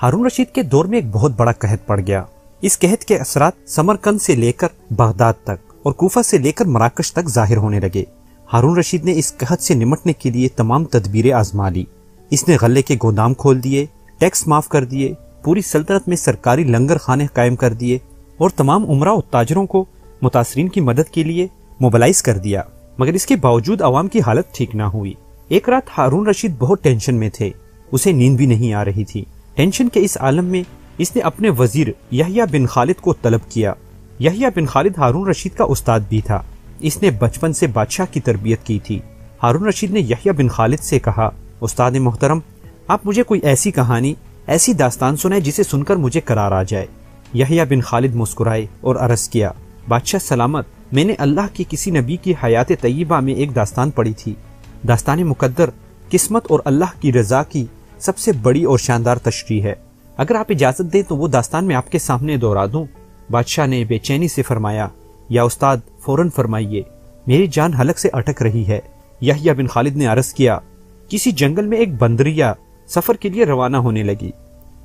ہارون رشید کے دور میں ایک بہت بڑا قحط پڑ گیا۔ اس قحط کے اثرات سمرقند سے لے کر بغداد تک اور کوفہ سے لے کر مراکش تک ظاہر ہونے لگے۔ ہارون رشید نے اس قحط سے نمٹنے کے لیے تمام تدبیریں آزما لی۔ اس نے غلے کے گودام کھول دیے، ٹیکس معاف کر دیے، پوری سلطنت میں سرکاری لنگر خانے قائم کر دیے اور تمام امراء و تاجروں کو متاثرین کی مدد کے لیے موبلائز کر دیا، مگر اس کے باوجود عوام کی حالت ٹھیک نہ ہوئی۔ ایک رات ہارون رشید بہت ٹینشن میں تھے، اسے نیند بھی نہیں آ رہی تھی۔ ٹینشن کے اس عالم میں اس نے اپنے وزیر یحییٰ بن خالد کو طلب کیا۔ یحییٰ بن خالد ہارون رشید کا استاد بھی تھا، اس نے بچپن سے بادشاہ کی تربیت کی تھی۔ ہارون رشید نے یحییٰ بن خالد سے کہا، استاد محترم، آپ مجھے کوئی ایسی کہانی، ایسی داستان سنائے جسے سن کر مجھے قرار آ جائے۔ یحییٰ بن خالد مسکرائے اور عرض کیا، بادشاہ سلامت، میں نے اللہ کے کسی نبی کی حیات طیبہ میں ایک داستان پڑھی تھی۔ داستان مقدر قسمت اور اللہ کی رضا کی سب سے بڑی اور شاندار تشریح ہے۔ اگر آپ اجازت دیں تو وہ داستان میں آپ کے سامنے دہرا دوں۔ بادشاہ نے بے چینی سے فرمایا، یا استاد فوراً فرمائیے، میری جان حلق سے اٹک رہی ہے۔ یحییٰ بن خالد نے عرض کیا، کسی جنگل میں ایک بندریا سفر کے لیے روانہ ہونے لگی۔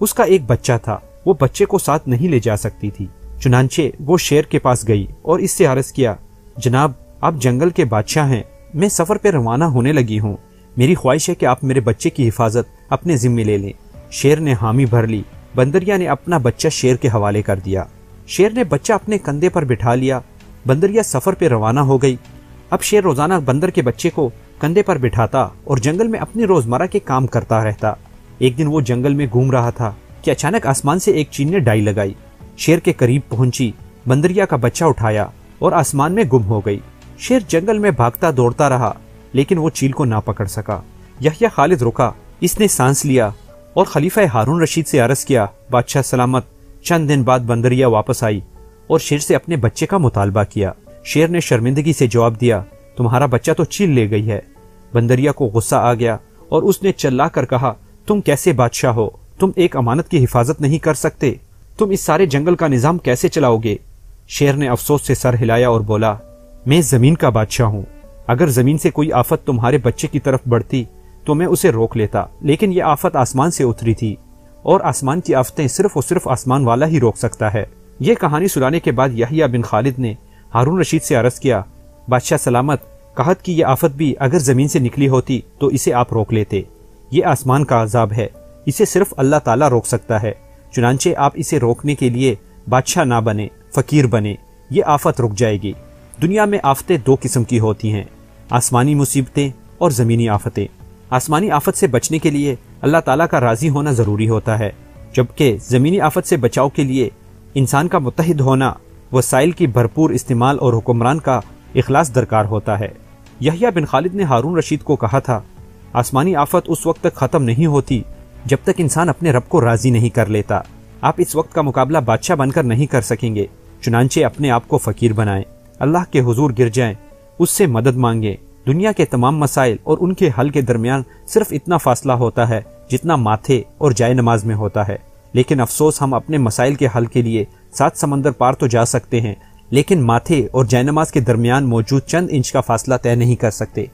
اس کا ایک بچہ تھا، وہ بچے کو ساتھ نہیں لے جا سکتی تھی، چنانچہ وہ شیر کے پاس گئی اور اس سے عرض کیا، جناب آپ جنگل کے بادشاہ ہیں، میں سفر پہ روانہ ہونے لگی ہوں، میری خواہش ہے کہ آپ میرے بچے کی حفاظت اپنے ذمے لے لیں۔ شیر نے حامی بھر لی، بندریا نے اپنا بچہ شیر کے حوالے کر دیا۔ شیر نے بچہ اپنے کندھے پر بٹھا لیا، بندریا سفر پہ روانہ ہو گئی۔ اب شیر روزانہ بندر کے بچے کو کندھے پر بٹھاتا اور جنگل میں اپنی روزمرہ کے کام کرتا رہتا۔ ایک دن وہ جنگل میں گھوم رہا تھا کہ اچانک آسمان سے ایک چیل نے ڈائی لگائی، شیر کے قریب پہنچی، بندریا کا بچہ اٹھایا اور آسمان میں گم ہو گئی۔ شیر جنگل میں بھاگتا دوڑتا رہا لیکن وہ چیل کو نہ پکڑ سکا۔ یحییٰ خالد رکا، اس نے سانس لیا اور خلیفہ ہارون رشید سے عرض کیا، بادشاہ سلامت۔ چند دن بعد بندریا واپس آئی اور شیر سے اپنے بچے کا مطالبہ کیا۔ شیر نے شرمندگی سے جواب دیا، تمہارا بچہ تو چیل لے گئی ہے۔ بندریا کو غصہ آ گیا اور اس نے چلا کر کہا، تم کیسے بادشاہ ہو؟ تم ایک امانت کی حفاظت نہیں کر سکتے؟ تم اس سارے جنگل کا نظام کیسے چلاؤ گے؟ شیر نے افسوس سے سر ہلایا اور بولا، میں زمین کا بادشاہ ہوں، اگر زمین سے کوئی آفت تمہارے بچے کی طرف بڑھتی تو میں اسے روک لیتا، لیکن یہ آفت آسمان سے اتری تھی اور آسمان کی آفتیں صرف اور صرف آسمان والا ہی روک سکتا ہے۔ یہ کہانی سنانے کے بعد یحییٰ بن خالد نے ہارون رشید سے عرض کیا، بادشاہ سلامت، قحط کی یہ آفت بھی اگر زمین سے نکلی ہوتی تو اسے آپ روک لیتے۔ یہ آسمان کا عذاب ہے، اسے صرف اللہ تعالیٰ روک سکتا ہے، چنانچہ آپ اسے روکنے کے لیے بادشاہ نہ بنے، فقیر بنے، یہ آفت رک جائے گی۔ دنیا میں آفتیں دو قسم کی ہوتی ہیں، آسمانی مصیبتیں اور زمینی آفتیں۔ آسمانی آفت سے بچنے کے لیے اللہ تعالیٰ کا راضی ہونا ضروری ہوتا ہے، جبکہ زمینی آفت سے بچاؤ کے لیے انسان کا متحد ہونا، وسائل کی بھرپور استعمال اور حکمران کا اخلاص درکار ہوتا ہے۔ یحییٰ بن خالد نے ہارون رشید کو کہا تھا، آسمانی آفت اس وقت تک ختم نہیں ہوتی جب تک انسان اپنے رب کو راضی نہیں کر لیتا۔ آپ اس وقت کا مقابلہ بادشاہ بن کر نہیں کر سکیں گے، چنانچہ اپنے آپ کو فقیر بنائیں، اللہ کے حضور گر جائیں، اس سے مدد مانگیں۔ دنیا کے تمام مسائل اور ان کے حل کے درمیان صرف اتنا فاصلہ ہوتا ہے جتنا ماتھے اور جائے نماز میں ہوتا ہے، لیکن افسوس ہم اپنے مسائل کے حل کے لیے 7 سمندر پار تو جا سکتے ہیں، لیکن ماتھے اور جائے نماز کے درمیان موجود چند انچ کا فاصلہ طے نہیں کر سکتے۔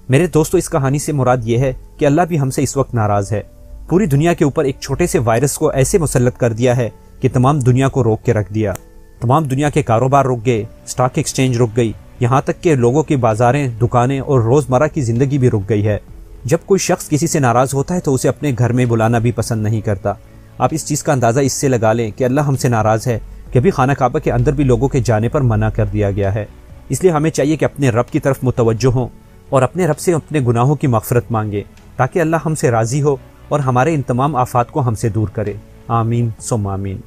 میرے دوستو، اس کہانی سے مراد یہ ہے کہ اللہ بھی ہم سے اس وقت ناراض ہے۔ پوری دنیا کے اوپر ایک چھوٹے سے وائرس کو ایسے مسلط کر دیا ہے کہ تمام دنیا کو روک کے رکھ دیا۔ تمام دنیا کے کاروبار رک گئے، سٹاک ایکسچینج رک گئی، یہاں تک کہ لوگوں کی بازاریں، دکانیں اور روزمرہ کی زندگی بھی رک گئی ہے۔ جب کوئی شخص کسی سے ناراض ہوتا ہے تو اسے اپنے گھر میں بلانا بھی پسند نہیں کرتا۔ آپ اس چیز کا اندازہ اس سے لگا لیں کہ اللہ ہم سے ناراض ہے کہ ابھی خانہ کعبہ کے اندر بھی لوگوں کے جانے پر منع کر دیا گیا ہے۔ اس لیے ہمیں چاہیے کہ اپنے رب کی طرف متوجہ ہوں اور اپنے رب سے اپنے گناہوں کی مغفرت مانگیں تاکہ اللہ ہم سے راضی ہو اور ہمارے ان تمام آفات کو ہم سے دور کرے۔ آمین ثم آمین۔